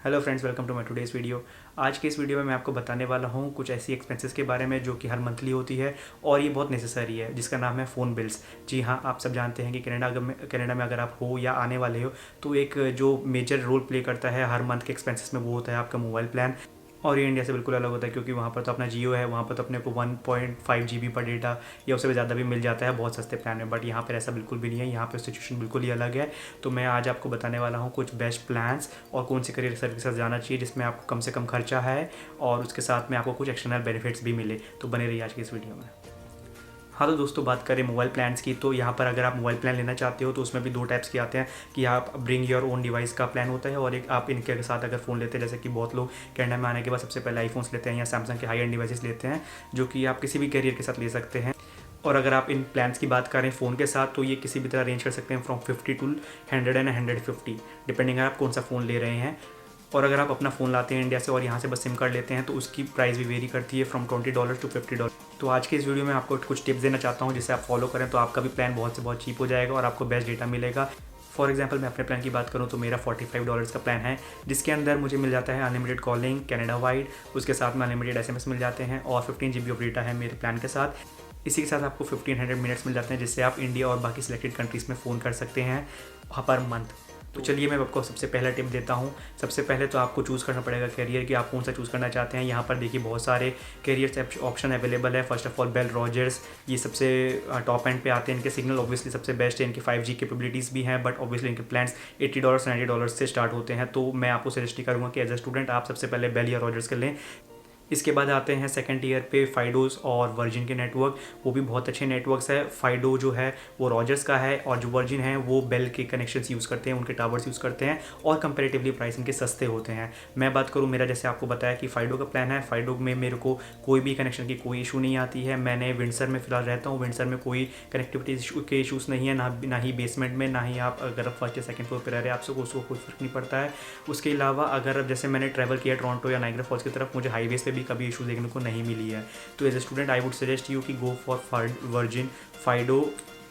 Hello friends, welcome to my today's video. आज के इस वीडियो में मैं आपको बताने वाला हूँ कुछ ऐसी एक्सपेंसेस के बारे में जो कि हर मंथली होती है और ये बहुत नेसेसरी है, जिसका नाम है फ़ोन बिल्स। जी हाँ, आप सब जानते हैं कि कनाडा में अगर आप हो या आने वाले हो तो एक जो मेजर रोल प्ले करता है हर मंथ के एक्सपेंसेस में वो होता है आपका मोबाइल प्लान। और ये इंडिया से बिल्कुल अलग होता है क्योंकि वहाँ पर तो अपना जियो है, वहाँ पर तो अपने को 1.5 GB पर डेटा या उससे भी ज़्यादा भी मिल जाता है बहुत सस्ते प्लान में। बट यहाँ पर ऐसा बिल्कुल भी नहीं है, यहाँ पर सिचुएशन बिल्कुल ही अलग है। तो मैं आज आपको बताने वाला हूँ कुछ बेस्ट प्लान्स और कौन सी करियर सर्विस के साथ जाना चाहिए जिसमें आपको कम से कम खर्चा है और उसके साथ में आपको कुछ एक्सटर्नल बेनिफिट्स भी मिले। तो बने रहिए आज की इस वीडियो में। हाँ, तो दोस्तों बात करें मोबाइल प्लान्स की, तो यहाँ पर अगर आप मोबाइल प्लान लेना चाहते हो तो उसमें भी दो टाइप्स के आते हैं कि आप ब्रिंग योर ओन डिवाइस का प्लान होता है और एक आप इनके साथ अगर फ़ोन लेते हैं, जैसे कि बहुत लोग कनाडा में आने के बाद सबसे पहले आईफोन्स लेते हैं या सैमसंग के हाई एंड डिवाइसेस लेते हैं, जो कि आप किसी भी कैरियर के साथ ले सकते हैं। और अगर आप इन प्लान्स की बात करें फ़ोन के साथ तो ये किसी भी तरह अरेंज कर सकते हैं फ्रॉम 50 टू 100 एंड 150, डिपेंडिंग आप कौन सा फ़ोन ले रहे हैं। और अगर आप अपना फ़ोन लाते हैं इंडिया से और यहाँ से बस सिम कार्ड लेते हैं तो उसकी प्राइस भी वेरी करती है फ्रॉम $20 टू $50। तो आज के इस वीडियो में आपको कुछ टिप्स देना चाहता हूँ जिससे आप फॉलो करें तो आपका भी प्लान बहुत से बहुत चीप हो जाएगा और आपको बेस्ट डेटा मिलेगा। फॉर एग्जांपल मैं अपने प्लान की बात करूँ तो मेरा $45 का प्लान है, जिसके अंदर मुझे मिल जाता है अनलिमिटेड कॉलिंग कनाडा वाइड, उसके साथ में अनलिमिटेड SMS मिल जाते हैं और 15 GB ऑफ डेटा है मेरे प्लान के साथ। इसी के साथ आपको 1500 मिनट्स मिल जाते हैं जिससे आप इंडिया और बाकी सिलेक्टेड कंट्रीज़ में फ़ोन कर सकते हैं पर मंथ। तो चलिए मैं आपको सबसे पहला टिप देता हूँ। सबसे पहले तो आपको चूज़ करना पड़ेगा कैरियर कि आप कौन सा चूज़ करना चाहते हैं। यहाँ पर देखिए बहुत सारे कैरियर ऑप्शन अवेलेबल है। First of all Bell Rogers, ये सबसे टॉप एंड पे आते हैं। इनके सिग्नल ऑब्वियसली सबसे बेस्ट है, इनकी 5G कैपेबिलिटीज़ भी हैं, बट ऑब्वियसली इनके प्लान्स $80 $90 से स्टार्ट होते हैं। तो मैं आपको सजेस्ट नहीं करूँगा कि एज अ स्टूडेंट आप सबसे पहले बेल या रॉजर्स के लें। इसके बाद आते हैं सेकंड ईयर पे फाइडोज़ और वर्जिन के नेटवर्क, वो भी बहुत अच्छे नेटवर्क्स है। फाइडो जो है वो रॉजर्स का है और जो वर्जिन है वो बेल के कनेक्शंस यूज़ करते हैं, उनके टावर्स यूज़ करते हैं और कंपैरेटिवली प्राइस इनके सस्ते होते हैं। मैं बात करूँ मेरा, जैसे आपको बताया कि फाइडो का प्लान है, फाइडो में मेरे को कोई भी कनेक्शन की कोई इशू नहीं आती है। मैंने विंडसर में फ़िलहाल रहता हूँ, विंडसर में कोई कनेक्टिविटी के इशूज़ नहीं है, ना ही बेसमेंट में, ना ही आप अगर फर्स्ट या सेकंड फ्लोर पर रह रहे हैं आपसे उसको कोई फ़र्क नहीं पड़ता है। उसके अलावा अगर जैसे मैंने ट्रैवल किया टोरंटो या नाइग्रा फॉल्स की तरफ, मुझे हाईवेज़ पे भी कभी इशू देखने को नहीं मिली है। तो as a student I would suggest you कि गो फॉर वर्जिन, फाइडो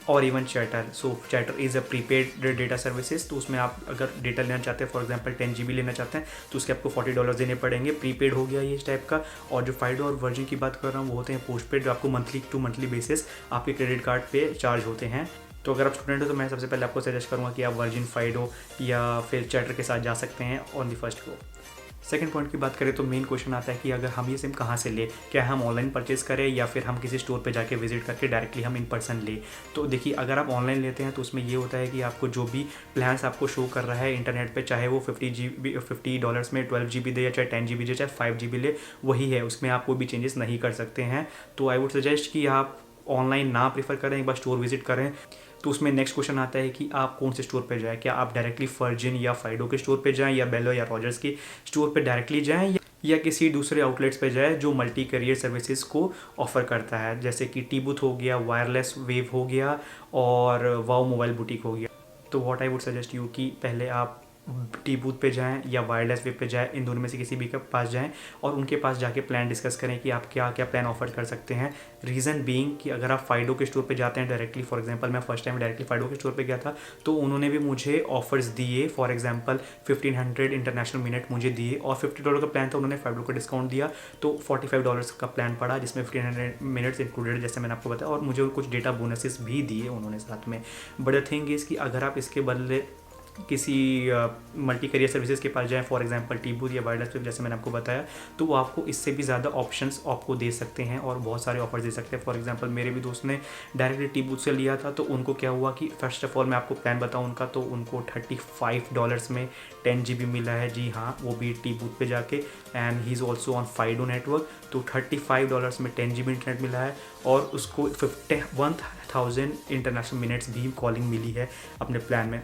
और even Chatr. So Chatr is a prepaid data services, तो उसमें आप अगर डेटा लेना चाहते हैं, फॉर एग्जांपल 10 GB लेना चाहते हैं तो उसके आपको $40 देने पड़ेंगे। प्रीपेड हो गया ये इस टाइप का। और जो फाइडो और वर्जिन की बात कर रहा हूँ वो होते हैं पोस्टपेड, जो आपको मंथली टू मंथली बेसिस आपके क्रेडिट कार्ड पे चार्ज होते हैं। तो अगर आप स्टूडेंट हो तो मैं सबसे पहले आपको सजेस्ट करूँगा कि आप वर्जिन, फाइडो या फिर चैटर के साथ जा सकते हैं on the first go. Second point की बात करें तो मेन क्वेश्चन आता है कि अगर हम ये सिम कहाँ से ले, क्या हम ऑनलाइन परचेज करें या फिर हम किसी स्टोर पे जाके विजिट करके डायरेक्टली हम इन पर्सन ले। तो देखिए अगर आप ऑनलाइन लेते हैं तो उसमें ये होता है कि आपको जो भी प्लान्स आपको शो कर रहा है इंटरनेट पे, चाहे वो $50 में 12 GB दे या चाहे 10 GB दे चाहे 5 GB ले, वही है, उसमें आप कोई भी चेंजेस नहीं कर सकते हैं। तो आई वुड सजेस्ट कि आप ऑनलाइन ना प्रीफर करें, एक बार स्टोर विजिट करें। तो उसमें नेक्स्ट क्वेश्चन आता है कि आप कौन से स्टोर पे जाएं, क्या आप डायरेक्टली वर्जिन या फाइडो के स्टोर पे जाएं या बेलो या रॉजर्स के स्टोर पे डायरेक्टली जाएं या किसी दूसरे आउटलेट्स पे जाएं जो मल्टी करियर सर्विसेज को ऑफर करता है, जैसे कि टी बूथ हो गया, वायरलेस वेव हो गया और वाओ मोबाइल बुटीक हो गया। तो what I would suggest you कि पहले आप टी बूथ पे जाएं या वायरलेस वेब पे जाएं, इन दोनों में से किसी भी के पास जाएं और उनके पास जाके प्लान डिस्कस करें कि आप क्या क्या प्लान ऑफर कर सकते हैं। रीज़न बीइंग कि अगर आप फाइडो के स्टोर पे जाते हैं डायरेक्टली, फॉर एग्जांपल मैं फर्स्ट टाइम डायरेक्टली फाइडो के स्टोर पे गया था तो उन्होंने भी मुझे ऑफर्स दिए। फॉर एग्जांपल 1500 इंटरनेशनल मिनट मुझे दिए और $50 का प्लान था, उन्होंने फाइडो का डिस्काउंट दिया तो $45 का प्लान पड़ा जिसमें 1500 मिनट्स इंक्लूडेड, जैसे मैंने आपको बताया, और मुझे कुछ डेटा बोनसेस भी दिए उन्होंने साथ में। बट द थिंग इज़ कि अगर आप इसके बदले किसी मल्टी करियर सर्विसेज के पास जाएं, फॉर एग्जांपल टी बूथ या वायरलेस वेब जैसे मैंने आपको बताया, तो वो आपको इससे भी ज़्यादा ऑप्शंस आपको दे सकते हैं और बहुत सारे ऑफर्स दे सकते हैं। फॉर एग्जांपल मेरे भी दोस्त ने डायरेक्टली टी बूथ से लिया था तो उनको क्या हुआ कि फर्स्ट ऑफ ऑल मैं आपको प्लान बताऊँ उनका, तो उनको $35 में 10 GB मिला है। जी हाँ, वो भी टी बूथ पे जाके, and he is also on Fido network. तो $35 में 10 GB इंटरनेट मिला है और उसको 1000 इंटरनेशनल मिनट्स भी कॉलिंग मिली है अपने प्लान में।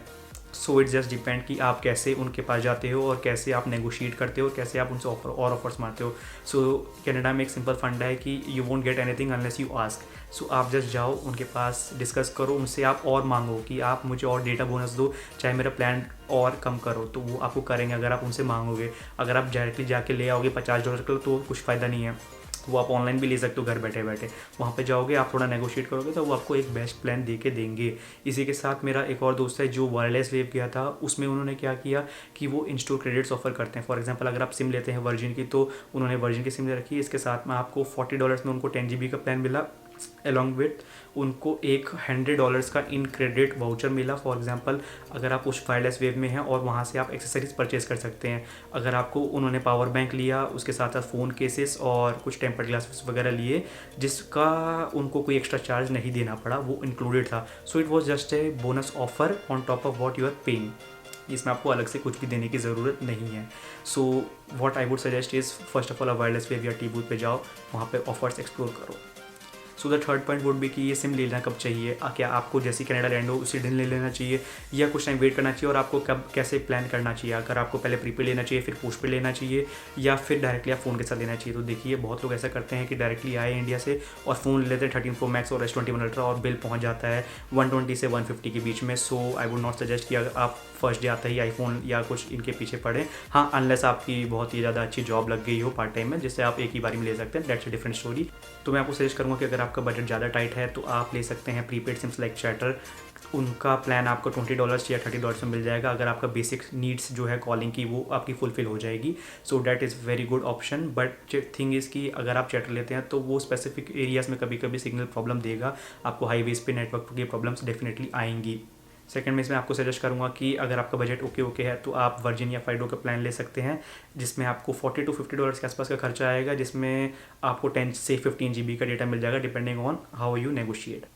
सो इट्स जस्ट डिपेंड कि आप कैसे उनके पास जाते हो और कैसे आप नेगोशिएट करते हो और कैसे आप उनसे ऑफर्स मारते हो। सो कनाडा में एक सिंपल फंडा है कि you won't get anything unless you ask. So आप जस्ट जाओ उनके पास, डिस्कस करो उनसे, आप और मांगो कि आप मुझे और डेटा बोनस दो, चाहे मेरा प्लान और कम करो, तो वो आपको करेंगे अगर आप उनसे मांगोगे। अगर आप डायरेक्टली जाके ले आओगे $50 का तो कुछ फ़ायदा नहीं है। तो वो आप ऑनलाइन भी ले सकते हो घर बैठे बैठे। वहाँ पे जाओगे, आप थोड़ा नेगोशिएट करोगे तो वो आपको एक बेस्ट प्लान दे के देंगे। इसी के साथ मेरा एक और दोस्त है जो वायरलेस वेव गया था, उसमें उन्होंने क्या किया कि वो इन स्टोर क्रेडिट्स ऑफर करते हैं। फॉर एग्जांपल अगर आप सिम लेते हैं वर्जिन की, तो उन्होंने वर्जिन की सिम ले रखी है, इसके साथ में आपको $40 में उनको 10 GB का प्लान मिला, अलॉन्ग विथ उनको एक $100 का इन क्रेडिट वाउचर मिला। फॉर एग्जांपल अगर आप उस वायरलेस वेव में हैं और वहाँ से आप एक्सेसरीज परचेज कर सकते हैं। अगर आपको उन्होंने पावर बैंक लिया, उसके साथ साथ फ़ोन केसेस और कुछ टेम्पर्ड ग्लासेस वगैरह लिए, जिसका उनको कोई एक्स्ट्रा चार्ज नहीं देना पड़ा, वो इंक्लूडेड था। So it was just a bonus offer on top of what you are paying. इसमें आपको अलग से कुछ भी देने की ज़रूरत नहीं है। So what I would suggest is first of all wireless wave या टी बूथ पे जाओ, वहाँ पे ऑफर्स एक्सप्लोर करो। So the third point would भी कि ये सिम लेना कब चाहिए। क्या आपको जैसे कनाडा लैंड हो उसी दिन ले लेना चाहिए, या कुछ टाइम वेट करना चाहिए, और आपको कब कैसे प्लान करना चाहिए। अगर आपको पहले प्रीपेड लेना चाहिए, फिर पोस्ट पेड लेना चाहिए, या फिर डायरेक्टली आप फ़ोन के साथ लेना चाहिए। तो देखिए बहुत लोग ऐसा करते हैं कि डायरेक्टली आए इंडिया से और फ़ोन ले लेते हैं 13 Pro Max और S21 Ultra, और बिल पहुँच जाता है 120 से 150 के बीच में। सो आई वुड नॉट सजेस्ट कि अगर आप फर्स्ट डे आता ही आईफोन या कुछ इनके पीछे पड़े। हाँ, अनलेस आपकी बहुत ही ज़्यादा अच्छी जॉब लग गई हो पार्ट टाइम में, जिससे आप एक ही बारी में ले सकते हैं, दैट्स अ डिफरेंट स्टोरी। तो मैं आपको सजेस्ट करूँगा कि अगर आपका बजट ज़्यादा टाइट है तो आप ले सकते हैं प्रीपेड सिम्स लाइक चैटर। उनका प्लान आपको $20 या $30 में मिल जाएगा, अगर आपका बेसिक नीड्स जो है कॉलिंग की वो आपकी फुलफिल हो जाएगी। So that is very good option. But thing is कि अगर आप चैटर लेते हैं तो वो स्पेसिफिक एरियाज़ में कभी कभी सिग्नल प्रॉब्लम देगा, आपको हाईवेज़ पे नेटवर्क की प्रॉब्लम्स डेफिनेटली आएंगी। सेकंड में इसमें आपको सजेस्ट करूंगा कि अगर आपका बजट ओके है तो आप वर्जिन या फाइडो का प्लान ले सकते हैं, जिसमें आपको $40 to $50 के आसपास का खर्चा आएगा, जिसमें आपको 10 से 15 GB का डेटा मिल जाएगा depending on how you negotiate.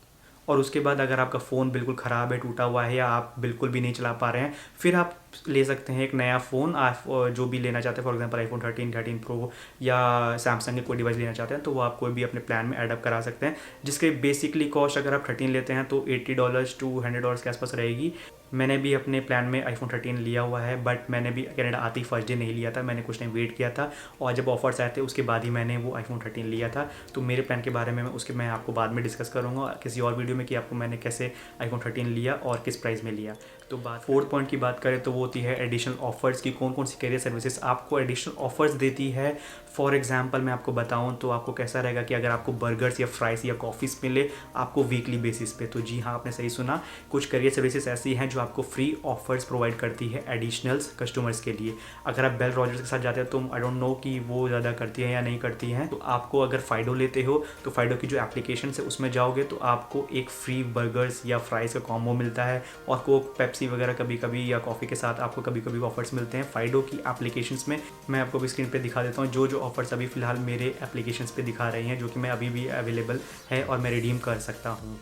और उसके बाद अगर आपका फ़ोन बिल्कुल ख़राब है, टूटा हुआ है, या आप बिल्कुल भी नहीं चला पा रहे हैं, फिर आप ले सकते हैं एक नया फ़ोन। आप जो भी लेना चाहते हैं, फॉर एग्जांपल iPhone 13, 13 Pro या सैमसंग के कोई डिवाइस लेना चाहते हैं, तो वो आप कोई भी अपने प्लान में एडअप करा सकते हैं, जिसके बेसिकली कॉस्ट अगर आप 13 लेते हैं तो $80 to $100 के आसपास रहेगी। मैंने भी अपने प्लान में iPhone 13 लिया हुआ है, बट मैंने भी कनाडा आते ही फर्स्ट डे नहीं लिया था, मैंने कुछ टाइम वेट किया था, और जब ऑफर्स आए थे उसके बाद ही मैंने वो iPhone 13 लिया था। तो मेरे प्लान के बारे में मैं आपको बाद में डिस्कस करूँगा किसी और वीडियो में कि आपको मैंने कैसे iPhone 13 लिया और किस प्राइस में लिया। तो बात फोर्थ पॉइंट की बात करें तो वो होती है एडिशनल ऑफर्स की। कौन कौन सी कैरियर सर्विसेज आपको एडिशनल ऑफर्स देती है। फॉर एग्जांपल मैं आपको बताऊं तो आपको कैसा रहेगा कि अगर आपको बर्गर्स या फ्राइज़ या कॉफ़ीज़ मिले आपको वीकली बेसिस पे, तो जी हाँ, आपने सही सुना, कुछ कैरियर सर्विसेज ऐसी हैं जो आपको फ्री ऑफर्स प्रोवाइड करती है एडिशनल्स कस्टमर्स के लिए। अगर आप बेल रॉजर्स के साथ जाते हैं तो आई डोंट नो कि वो ज़्यादा करती है या नहीं करती हैं। तो आपको अगर फाइडो लेते हो तो फाइडो की जो एप्लीकेशन है उसमें जाओगे तो आपको एक फ्री बर्गर्स या फ्राइज़ का कॉम्बो मिलता है, और कोक, पेप्सी वगैरह कभी कभी या कॉफ़ी के साथ आपको कभी कभी ऑफर्स मिलते हैं फाइडो की एप्लीकेशंस में। मैं आपको भी स्क्रीन पे दिखा देता हूँ जो ऑफर्स अभी फ़िलहाल मेरे एप्लीकेशंस पे दिखा रही हैं, जो कि मैं अभी भी अवेलेबल है और मैं रिडीम कर सकता हूँ।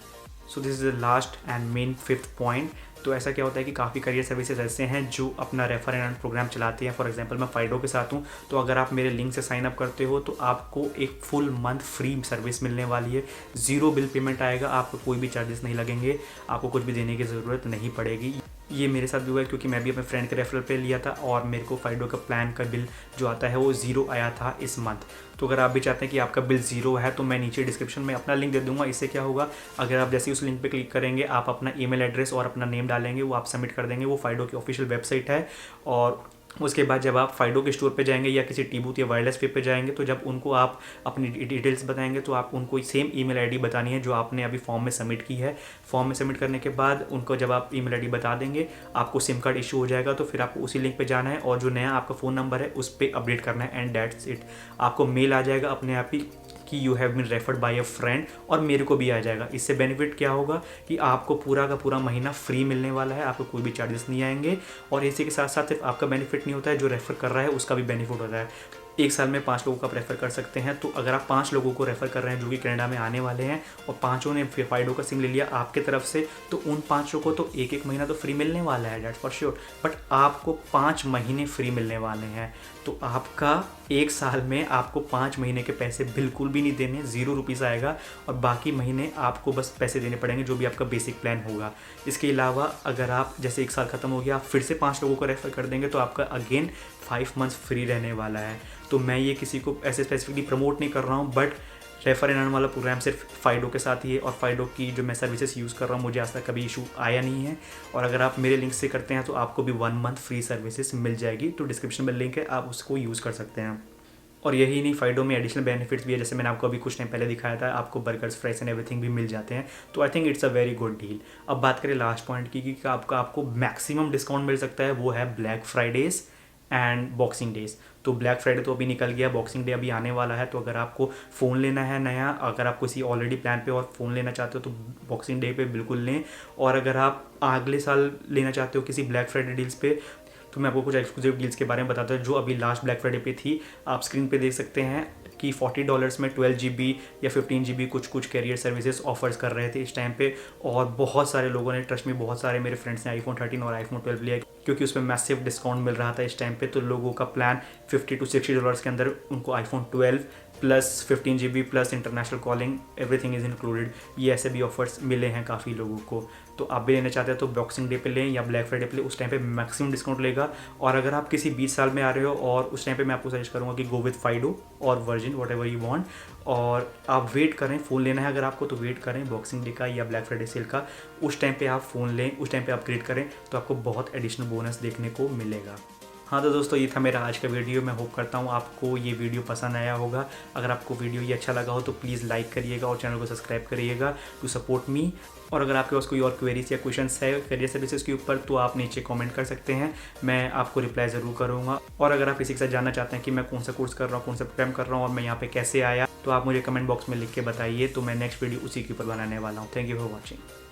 So this is the last and main fifth point. तो ऐसा क्या होता है कि काफ़ी करियर सर्विसेज ऐसे हैं जो अपना रेफर एंड अर्न प्रोग्राम चलाते हैं। फॉर एग्जांपल मैं फाइडो के साथ हूँ, तो अगर आप मेरे लिंक से साइन अप करते हो तो आपको एक फुल मंथ फ्री सर्विस मिलने वाली है। ज़ीरो बिल पेमेंट आएगा, आपको कोई भी चार्जेस नहीं लगेंगे, आपको कुछ भी देने की ज़रूरत नहीं पड़ेगी। ये मेरे साथ भी हुआ है क्योंकि मैं भी अपने फ्रेंड के रेफरल पे लिया था और मेरे को फाइडो का प्लान का बिल जो आता है वो ज़ीरो आया था इस मंथ। तो अगर आप भी चाहते हैं कि आपका बिल ज़ीरो है तो मैं नीचे डिस्क्रिप्शन में अपना लिंक दे दूंगा। इससे क्या होगा, अगर आप जैसे उस लिंक पे क्लिक करेंगे, आप अपना ईमेल एड्रेस और अपना नेम डालेंगे, वो आप सबमिट कर देंगे। वो फाइडो की ऑफिशियल वेबसाइट है, और उसके बाद जब आप फाइडो के स्टोर पे जाएंगे या किसी टी बूथ या वायरलेस पे जाएंगे, तो जब उनको आप अपनी डिटेल्स बताएंगे तो आप उनको सेम ईमेल आईडी बतानी है जो आपने अभी फॉर्म में सबमिट की है। फॉर्म में सबमिट करने के बाद उनको जब आप ईमेल आईडी बता देंगे, आपको सिम कार्ड इशू हो जाएगा। तो फिर आपको उसी लिंक पे जाना है और जो नया आपका फ़ोन नंबर है उस पर अपडेट करना है, एंड दैट्स इट। आपको मेल आ जाएगा अपने आप ही कि you have been referred by a friend, और मेरे को भी आ जाएगा। इससे बेनिफिट क्या होगा कि आपको पूरा का पूरा महीना फ्री मिलने वाला है, आपको कोई भी चार्जेस नहीं आएंगे। और इसी के साथ साथ सिर्फ आपका बेनिफिट नहीं होता है, जो रेफर कर रहा है उसका भी बेनिफिट होता है। एक साल में 5 लोगों का आप रेफ़र कर सकते हैं। तो अगर आप 5 लोगों को रेफ़र कर रहे हैं जो कि कनाडा में आने वाले हैं और पाँचों ने फाइडो का सिम ले लिया आपके तरफ से, तो उन 5 को तो एक महीना तो फ्री मिलने वाला है, डेट्स फॉर श्योर। बट आपको 5 महीने फ्री मिलने वाले हैं। तो आपका एक साल में आपको 5 महीने के पैसे बिल्कुल भी नहीं देने, ₹0 आएगा, और बाकी महीने आपको बस पैसे देने पड़ेंगे जो भी आपका बेसिक प्लान होगा। इसके अलावा अगर आप जैसे एक साल ख़त्म हो गया, आप फिर से 5 लोगों को रेफ़र कर देंगे तो आपका अगेन 5 मंथ्स फ्री रहने वाला है। तो मैं ये किसी को ऐसे स्पेसिफिकली प्रमोट नहीं कर रहा हूँ, बट रेफर एंड अर्न वाला प्रोग्राम सिर्फ फाइडो के साथ ही है, और फाइडो की जो मैं सर्विसेज यूज़ कर रहा हूँ मुझे आज तक कभी इशू आया नहीं है। और अगर आप मेरे लिंक से करते हैं तो आपको भी 1 मंथ फ्री सर्विसेज मिल जाएगी। तो डिस्क्रिप्शन में लिंक है, आप उसको यूज़ कर सकते हैं। और यही नहीं, फाइडो में एडिशनल बेनिफिट्स भी है, जैसे मैंने आपको अभी कुछ टाइम पहले दिखाया था, आपको बर्गर्स, फ्राइज एंड एवरीथिंग भी मिल जाते हैं। तो I think it's a very good deal. अब बात करें लास्ट पॉइंट की कि आपको मैक्सिमम डिस्काउंट मिल सकता है, वो है black Fridays and boxing days. तो ब्लैक फ्राइडे तो अभी निकल गया, बॉक्सिंग डे अभी आने वाला है। तो अगर आपको फ़ोन लेना है नया, अगर आप किसी ऑलरेडी प्लान पे और फ़ोन लेना चाहते हो तो बॉक्सिंग डे पे बिल्कुल लें। और अगर आप अगले साल लेना चाहते हो किसी ब्लैक फ्राइडे डील्स पे, तो मैं आपको कुछ एक्सक्लूसिव डील्स के बारे में बताता हूँ जो अभी लास्ट ब्लैक फ्राइडे पे थी। आप स्क्रीन पे देख सकते हैं कि $40 में 12 GB या 15 GB कुछ कैरियर सर्विसेज ऑफर्स कर रहे थे इस टाइम पे। और बहुत सारे लोगों ने, ट्रस्ट में बहुत सारे मेरे फ्रेंड्स ने iPhone 13 और iPhone 12 लिया, क्योंकि उसमें मैसिव डिस्काउंट मिल रहा था इस टाइम पे। तो लोगों का प्लान $50 to $60 के अंदर उनको iPhone 12 plus 15 GB plus international calling everything is included, ये ऐसे भी ऑफर्स मिले हैं काफ़ी लोगों को। तो आप भी लेना चाहते हैं तो बॉक्सिंग डे पे लें या ब्लैक फ्राइडे पे लें, उस टाइम पे मैक्सिमम डिस्काउंट लेगा। और अगर आप किसी 20 साल में आ रहे हो और उस टाइम पे मैं आपको सजेस्ट करूँगा कि गो विद फाइडो और virgin, what ever you want. और आप वेट करें, फ़ोन लेना है अगर आपको तो वेट करें बॉक्सिंग डे का या ब्लैक फ्राइडे सेल का, उस टाइम पे आप फ़ोन लें, उस टाइम पे अपग्रेड करें तो आपको बहुत एडिशनल बोनस देखने को मिलेगा। हाँ तो दोस्तों, ये था मेरा आज का वीडियो। मैं होप करता हूँ आपको ये वीडियो पसंद आया होगा। अगर आपको वीडियो ये अच्छा लगा हो तो प्लीज़ लाइक करिएगा और चैनल को सब्सक्राइब करिएगा टू सपोर्ट मी। और अगर आपके पास कोई और क्वेरीज या क्वेश्चंस है करियर सर्विसेज के ऊपर तो आप नीचे कमेंट कर सकते हैं, मैं आपको रिप्लाई ज़रूर करूँगा। और अगर आप किसी के साथ जानना चाहते हैं कि मैं कौन सा कोर्स कर रहा हूँ, कौन सा प्रोग्राम कर रहा हूँ और मैं यहाँ पे कैसे आया, तो आप मुझे कमेंट बॉक्स में लिख के बताइए, तो मैं नेक्स्ट वीडियो उसी के ऊपर बनाने वाला हूँ। Thank you for watching.